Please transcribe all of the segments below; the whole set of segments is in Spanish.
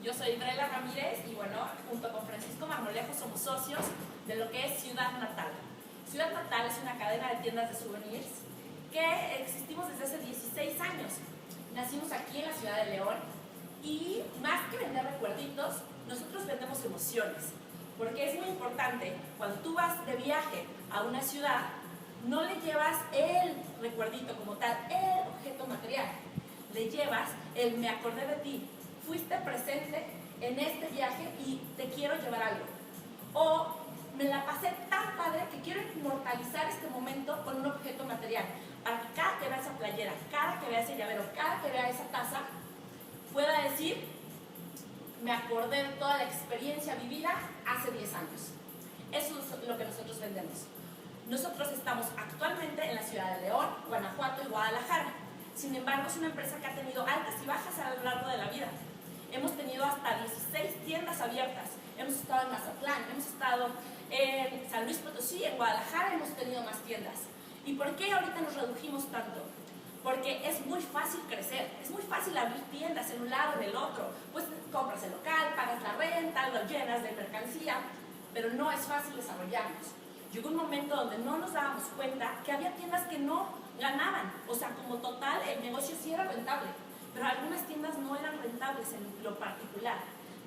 Yo soy Brela Ramírez y bueno, junto con Francisco Marmolejo somos socios de lo que es Ciudad Natal. Ciudad Natal es una cadena de tiendas de souvenirs que existimos desde hace 16 años. Nacimos aquí en la ciudad de León y más que vender recuerditos, nosotros vendemos emociones. Porque es muy importante, cuando tú vas de viaje a una ciudad, no le llevas el recuerdito como tal, el objeto material. Le llevas el me acordé de ti, fuiste presente en este viaje y te quiero llevar algo. O me la pasé tan padre que quiero inmortalizar este momento con un objeto material. Para que cada que vea esa playera, cada que vea ese llavero, cada que vea esa taza, pueda decir, me acordé de toda la experiencia vivida hace 10 años. Eso es lo que nosotros vendemos. Nosotros estamos actualmente en la ciudad de León, Guanajuato y Guadalajara. Sin embargo, es una empresa que ha tenido altas y bajas a lo largo de la vida. Hemos tenido hasta 16 tiendas abiertas. Hemos estado en Mazatlán, hemos estado en San Luis Potosí, en Guadalajara hemos tenido más tiendas. ¿Y por qué ahorita nos redujimos tanto? Porque es muy fácil crecer, es muy fácil abrir tiendas en un lado, en el otro. Pues compras el local, pagas la renta, lo llenas de mercancía, pero no es fácil desarrollarnos. Llegó un momento donde no nos dábamos cuenta que había tiendas que no ganaban. O sea, como total, el negocio sí era rentable, pero algunas tiendas no eran rentables en lo particular.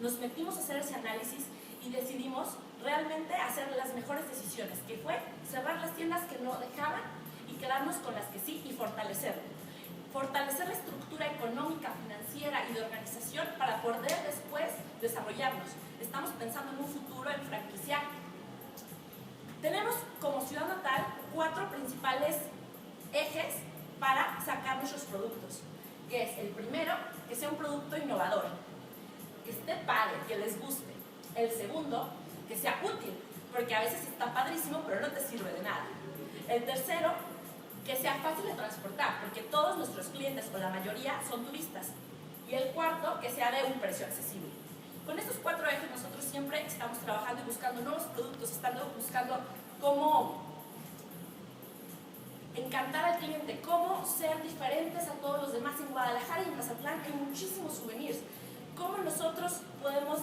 Nos metimos a hacer ese análisis y decidimos realmente hacer las mejores decisiones, que fue cerrar las tiendas que no dejaban y quedarnos con las que sí y fortalecerlo. Fortalecer la estructura económica, financiera y de organización para poder después desarrollarnos. Estamos pensando en un futuro en franquiciar. Tenemos como Ciudad Natal 4 principales ejes para sacar nuestros productos, que es el primero, que sea un producto innovador, que esté padre, que les guste. El segundo, que sea útil, porque a veces está padrísimo pero no te sirve de nada. El tercero, que sea fácil de transportar, porque todos nuestros clientes o la mayoría son turistas. Y el cuarto, que sea de un precio accesible. Con estos 4 ejes nosotros siempre estamos trabajando y buscando nuevos productos, estando buscando cómo encantar al cliente, cómo ser diferentes a todos los demás. En Guadalajara y en Mazatlán hay muchísimos souvenirs. Cómo nosotros podemos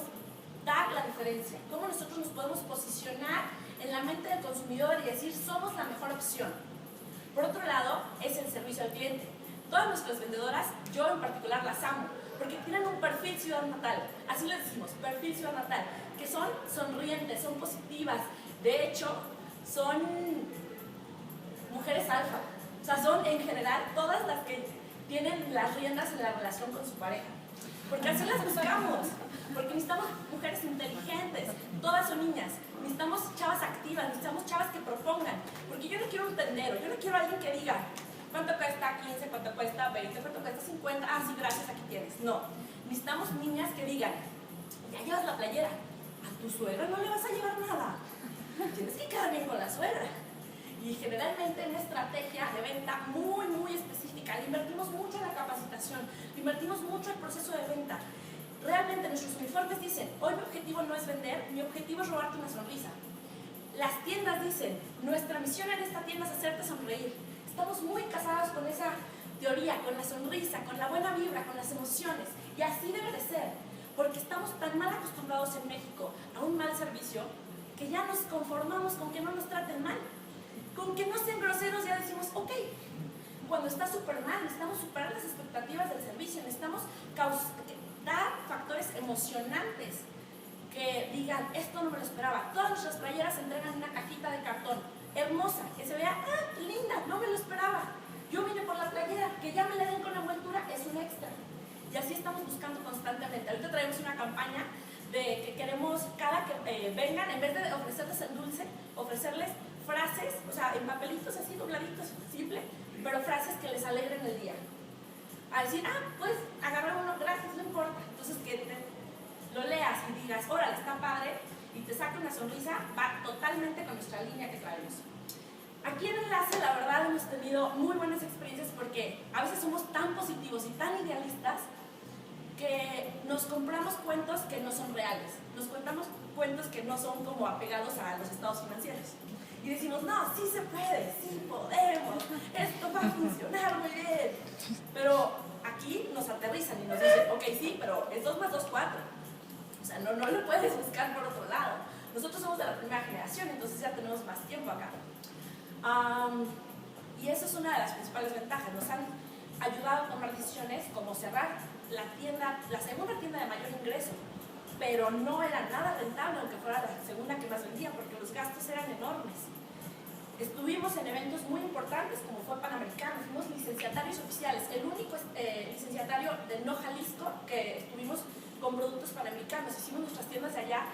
dar la diferencia, cómo nosotros nos podemos posicionar en la mente del consumidor y decir somos la mejor opción. Por otro lado, es el servicio al cliente. Todas nuestras vendedoras, yo en particular las amo, porque tienen un perfil Ciudad Natal, así les decimos, perfil Ciudad Natal, que son sonrientes, son positivas, de hecho, son mujeres alfa, o sea, son en general todas las que tienen las riendas en la relación con su pareja, porque así las buscamos, porque necesitamos mujeres inteligentes, todas son niñas, necesitamos chavas activas, necesitamos chavas que propongan, porque yo no quiero un tendero, yo no quiero a alguien que diga, ¿cuánto cuesta 15? ¿Cuánto cuesta 20? ¿Cuánto cuesta 50? Ah, sí, gracias, aquí tienes. No, necesitamos niñas que digan, ya llevas la playera, a tu suegra no le vas a llevar nada, tienes que quedar bien con la suegra. Y generalmente en una estrategia de venta muy, muy específica, le invertimos mucho en la capacitación, le invertimos mucho en el proceso de venta. Realmente nuestros uniformes dicen, hoy mi objetivo no es vender, mi objetivo es robarte una sonrisa. Las tiendas dicen, nuestra misión en esta tienda es hacerte sonreír. Estamos muy casados con esa teoría, con la sonrisa, con la buena vibra, con las emociones. Y así debe de ser, porque estamos tan mal acostumbrados en México a un mal servicio que ya nos conformamos con que no nos traten mal. Con que no sean groseros ya decimos, ok. Cuando está súper mal, necesitamos superar las expectativas del servicio, necesitamos dar factores emocionantes que digan, esto no me lo esperaba. Todas nuestras playeras se entregan en una cajita de cartón, hermosa, que se vea, ah, linda, no me lo esperaba. Yo vine por la playera, que ya me la den con la envoltura, es un extra. Y así estamos buscando constantemente. Ahorita traemos una campaña de que queremos, cada que vengan, en vez de ofrecerles el dulce, ofrecerles frases, o sea, en papelitos así, dobladitos, simple, pero frases que les alegren el día. A decir, ah, pues agarrar uno, gracias, no importa. Entonces que lo leas y digas, órale, está padre, y te saque una sonrisa, va totalmente con nuestra línea que traemos. Aquí en Enlace, la verdad, hemos tenido muy buenas experiencias porque a veces somos tan positivos y tan idealistas que nos compramos cuentos que no son reales. Nos contamos cuentos que no son como apegados a los estados financieros. Y decimos, no, sí se puede, sí podemos, esto va a funcionar muy bien. Pero aquí nos aterrizan y nos dicen, ok, sí, pero es 2 más 2, 4. O sea, no lo puedes buscar por otro lado. Nosotros somos de la primera generación, entonces ya tenemos más tiempo acá. Y eso es una de las principales ventajas. Nos han ayudado a tomar decisiones como cerrar la tienda, la segunda tienda de mayor ingreso, pero no era nada rentable aunque fuera la segunda que más vendía, porque los gastos eran enormes. Estuvimos en eventos muy importantes como fue Panamericano, fuimos licenciatarios oficiales, el único licenciatario de No Jalisco que estuvimos con productos panamericanos. Hicimos nuestras tiendas de allá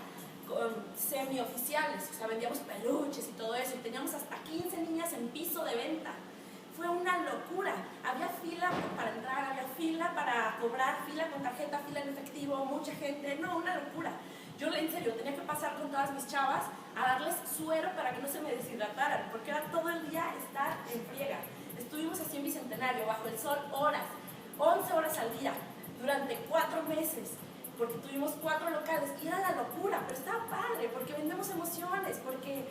semioficiales, o sea, vendíamos peluches y todo eso, y teníamos hasta 15 niñas en piso de venta. Fue una locura, había fila para entrar, había fila para cobrar, fila con tarjeta, fila en efectivo, mucha gente, no, una locura. Yo en serio tenía que pasar con todas mis chavas a darles suero para que no se me deshidrataran, porque era todo el día estar en friega. Estuvimos así en Bicentenario, bajo el sol, horas, 11 horas al día, durante 4 meses, porque tuvimos 4 locales, y era la locura, pero estaba padre, porque vendemos emociones, porque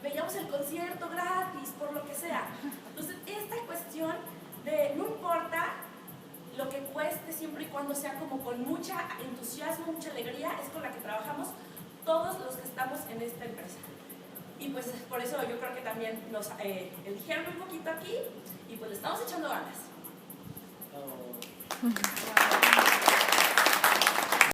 veíamos el concierto gratis, por lo que sea. Entonces, esta cuestión de no importa lo que cueste, siempre y cuando sea como con mucha entusiasmo, mucha alegría, es con la que trabajamos todos los que estamos en esta empresa. Y pues por eso yo creo que también nos eligieron un poquito aquí, y pues le estamos echando ganas. Oh.